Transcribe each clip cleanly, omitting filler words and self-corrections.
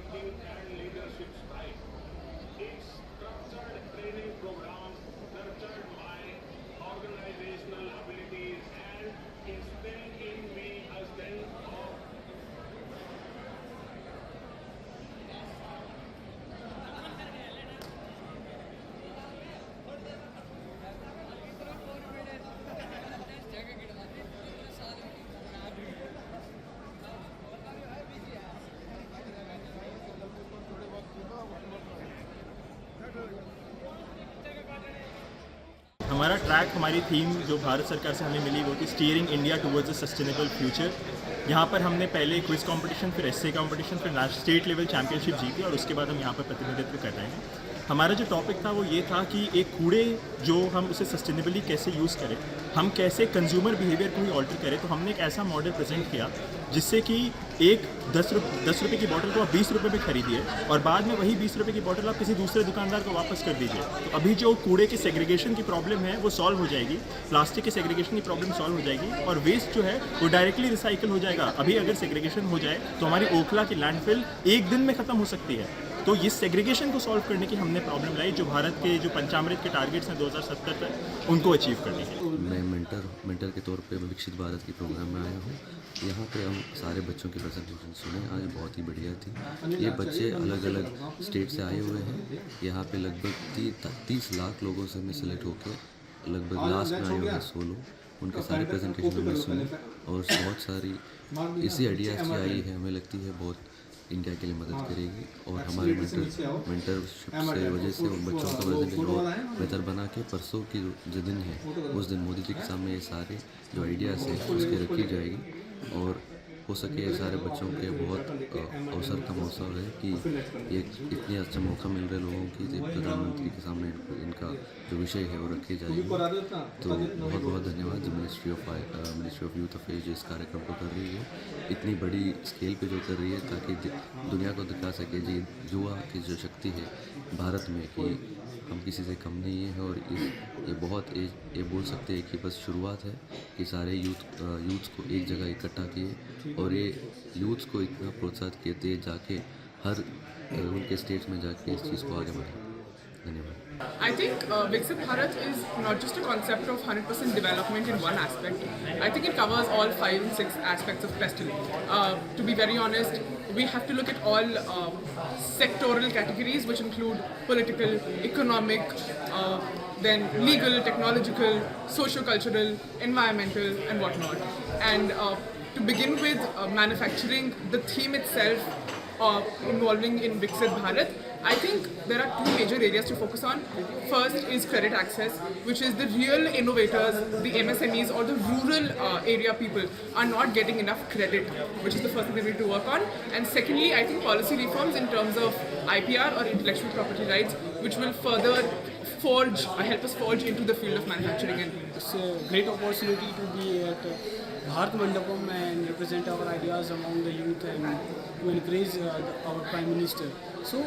thinking and leadership style. Its structured training programs nurtured my organizational abilities and instilled in me a sense of हमारा track, हमारी theme जो भारत सरकार से हमें मिली वो थी steering India towards a sustainable future. यहाँ पर हमने पहले क्विज कंपटीशन, फिर एस्से कंपटीशन, फिर स्टेट लेवल चैंपियनशिप जीती और उसके बाद हम यहाँ पर प्रतिनिधित्व कर रहे हैं। हमारा जो टॉपिक था वो ये था कि एक कूड़े जो हम उसे सस्टेनेबली कैसे यूज़ करें, हम कैसे कंज्यूमर बिहेवियर को ही ऑल्टर करें। तो हमने एक ऐसा मॉडल प्रेजेंट किया जिससे कि एक 10 रुपये की बोतल को आप 20 रुपये में खरीदिए और बाद में वही 20 रुपये की बोतल आप किसी दूसरे दुकानदार को वापस कर दीजिए। तो अभी जो कूड़े के सेग्रीगेशन की प्रॉब्लम है वो सॉल्व हो जाएगी, प्लास्टिक के सेग्रीगेशन की प्रॉब्लम सॉल्व हो जाएगी और वेस्ट जो है वो डायरेक्टली रिसाइकल हो जाएगा। अभी अगर सेग्रीगेशन हो जाए तो हमारी ओखला की लैंडफिल एक दिन में ख़त्म हो सकती है। तो इस सेग्रीगेशन को सॉल्व करने की हमने प्रॉब्लम लाई, जो भारत के जो पंचामृत के टारगेट्स हैं 2070 तक, उनको अचीव करने के। मैं मेंटर के तौर पे विकसित भारत के प्रोग्राम में आया हूँ। यहाँ पे हम सारे बच्चों की प्रेजेंटेशन सुने, आज बहुत ही बढ़िया थी। ये बच्चे अलग अलग स्टेट से आए हुए हैं। यहाँ पे लगभग 30 लाख लोगों से मैं सेलेक्ट होकर लगभग लास्ट में आए हुए हैं 100 लोग। उनके सारे प्रेजेंटेशन हमने सुने और बहुत सारी इसी आइडिया से आई है, हमें लगती है बहुत इंडिया के लिए मदद करेगी। और हमारे मेंटरशिप से वजह से उन बच्चों का प्रेजेंटेशन और बेहतर बना के परसों की जो दिन है उस दिन मोदी जी के सामने ये सारे जो आइडियाज़ है उसके रखी जाएगी और हो सके ये सारे बच्चों के बहुत अवसर का मौसम है कि ये इतनी अच्छा मौका मिल रहा है लोगों की प्रधानमंत्री के सामने इनका जो विषय है वो रखे जाएगी। तो बहुत बहुत धन्यवाद मिनिस्ट्री ऑफ यूथ अफेयर्स जो इस कार्यक्रम को कर रही है, इतनी बड़ी स्केल पे जो कर रही है ताकि दुनिया को दिखा सके जी युवा की जो शक्ति है भारत में कि हम किसी से कम नहीं है। और ये बहुत ये बोल सकते हैं कि बस शुरुआत है कि सारे यूथ को एक जगह इकट्ठा किए और ये यूथ को इतना प्रोत्साहित किए जाके हर उनके स्टेट में जाके इस चीज़ को आगे बढ़ाए। धन्यवाद। I think Viksit Bharat is not just a concept of 100% development in one aspect. I think it covers all 5 and 6 aspects of pestle. To be very honest, we have to look at all sectoral categories which include political, economic, then legal, technological, socio-cultural, environmental and whatnot. And to begin with, manufacturing, the theme itself involving in Viksit Bharat, I think there are 2 major areas to focus on. First is credit access, which is the real innovators, the MSMEs or the rural area people are not getting enough credit, which is the first thing that we need to work on. And secondly, I think policy reforms in terms of IPR or intellectual property rights, which will further help us forge into the field of manufacturing. And it's a great opportunity to be at Bharat Mandapam and represent our ideas among the youth and to encourage our Prime Minister. So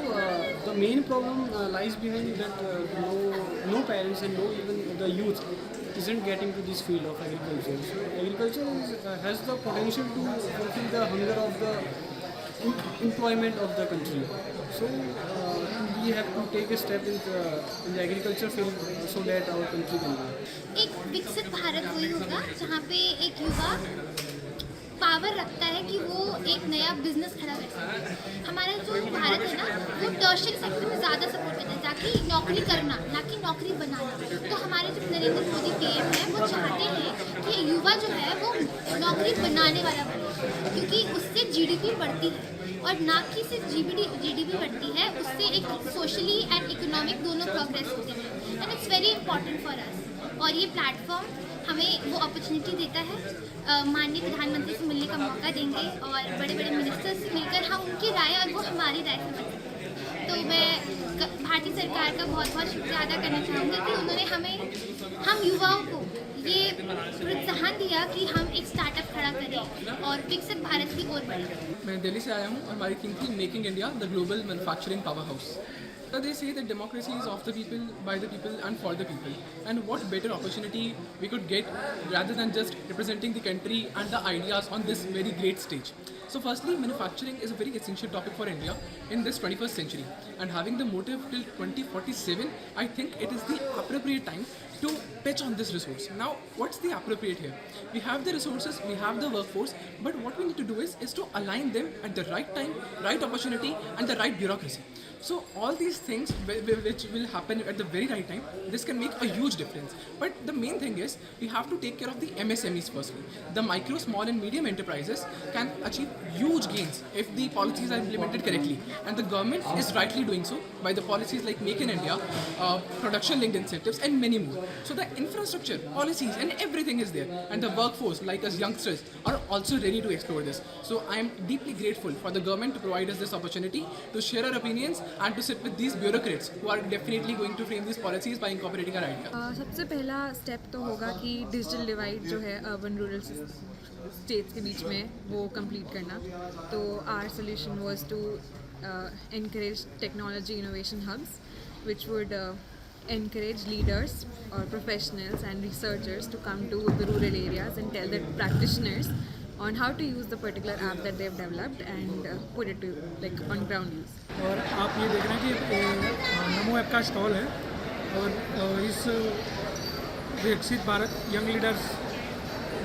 the main problem lies behind that no parents and no even the youth isn't getting to this field of agriculture. So agriculture has the potential to fulfill the hunger of the employment of the country. So we have to take a step in the agriculture field so that our country can grow. एक विकसित भारत वही होगा जहाँ पे एक युवा power रखता है कि वो एक नया बिजनेस खड़ा कर सके। हमारा जो भारत है ना वो टर्शियरी सेक्टर में ज़्यादा सपोर्ट करता है ताकि नौकरी करना ना कि नौकरी बनाना। तो हमारे जो नरेंद्र मोदी पीएम है वो चाहते हैं कि युवा जो है वो नौकरी बनाने वाला बने, क्योंकि उससे जीडीपी बढ़ती है और ना कि सिर्फ जीडीपी बढ़ती है, उससे एक सोशली एंड इकोनॉमिक दोनों प्रोग्रेस होते हैं। And it's very important for us. और ये प्लेटफॉर्म हमें वो अपॉर्चुनिटी देता है, माननीय प्रधानमंत्री से मिलने का मौका देंगे और बड़े बड़े मिनिस्टर्स से मिलकर हम उनकी राय और वो हमारी राय समझ सकते हैं। तो मैं भारतीय सरकार का बहुत बहुत शुक्रिया अदा करना चाहूँगी कि उन्होंने हम युवाओं को ये प्रोत्साहन दिया कि हम एक स्टार्टअप खड़ा करें और विकसित भारत की ओर बढ़ें। मैं दिल्ली से आया हूँ और हमारी थीम थी making India the global manufacturing power house. They say that democracy is of the people, by the people, and for the people. And what better opportunity we could get rather than just representing the country and the ideas on this very great stage. So firstly, manufacturing is a very essential topic for India in this 21st century. And having the motive till 2047, I think it is the appropriate time to pitch on this resource. Now, what's the appropriate here? We have the resources, we have the workforce, but what we need to do is to align them at the right time, right opportunity, and the right bureaucracy. So all these things which will happen at the very right time, this can make a huge difference. But the main thing is we have to take care of the MSMEs firstly. The micro, small and medium enterprises can achieve huge gains if the policies are implemented correctly. And the government is rightly doing so by the policies like Make in India, production linked incentives and many more. So the infrastructure, policies and everything is there. And the workforce like us youngsters are also ready to explore this. So I am deeply grateful for the government to provide us this opportunity to share our opinions and to sit with these bureaucrats who are definitely going to frame these policies by incorporating our ideas. सबसे पहला step तो होगा कि digital divide जो है urban rural states के बीच में वो कंप्लीट करना. तो our solution was to encourage technology innovation hubs which would encourage leaders or professionals and researchers to come to the rural areas and tell the practitioners on how to use the particular app that they've developed and put it to like on ground use. और आप ये देख रहे हैं कि नमो app का stall है और इस विकसित भारत यंग लीडर्स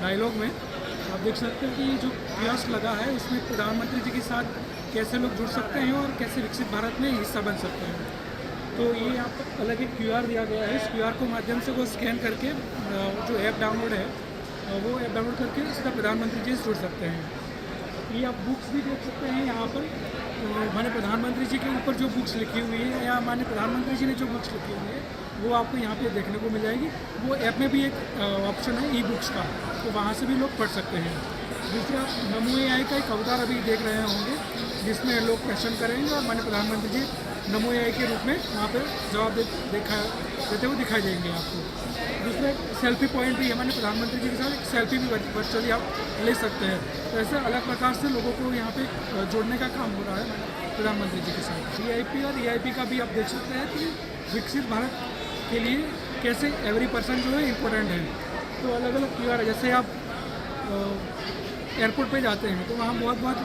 डायलॉग में आप देख सकते हैं कि जो कियोस्क लगा है उसमें प्रधानमंत्री जी के साथ कैसे लोग जुड़ सकते हैं और कैसे विकसित भारत में हिस्सा बन सकते हैं. तो ये यहाँ पर अलग एक QR दिया गया है. इस QR को माध्यम से वो स्कैन करके जो ऐप डाउनलोड है वो ऐप डाउनलोड करके सीधा प्रधानमंत्री जी से जुड़ सकते हैं. ये आप बुक्स भी देख सकते हैं यहाँ पर. माननीय प्रधानमंत्री जी के ऊपर जो बुक्स लिखी हुई है या माननीय प्रधानमंत्री जी ने जो बुक्स लिखी हुई है वो आपको यहाँ पे देखने को मिल जाएगी. वो ऐप में भी एक ऑप्शन है ई-बुक्स का, तो वहाँ से भी लोग पढ़ सकते हैं. दूसरा नमो AI का एक अवतार अभी देख रहे होंगे जिसमें लोग क्वेश्चन करेंगे और माननीय प्रधानमंत्री जी नमो AI के रूप में वहाँ पर जवाब देते हुए दिखाई देंगे आपको. दूसरा एक सेल्फी पॉइंट भी है. माननीय प्रधानमंत्री जी के साथ एक सेल्फी भी वर्चुअली आप ले सकते हैं. तो ऐसे अलग प्रकार से लोगों को यहाँ पे जोड़ने का काम हो रहा है प्रधानमंत्री जी के साथ. VIP और EIP का भी आप देख सकते हैं कि विकसित भारत के लिए कैसे एवरी पर्सन जो है इम्पोर्टेंट है. तो अलग अलग QR है. जैसे आप एयरपोर्ट पे जाते हैं तो वहाँ बहुत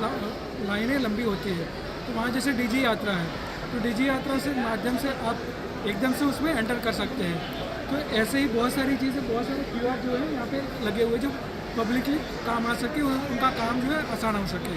लाइनें लंबी होती है. तो वहाँ जैसे DG यात्रा है तो DG यात्रा से माध्यम से आप एकदम से उसमें एंटर कर सकते हैं. तो ऐसे ही बहुत सारी चीज़ें, बहुत सारे QR जो है यहाँ पे लगे हुए जो पब्लिकली काम आ सके, उनका काम जो है आसान हो सके.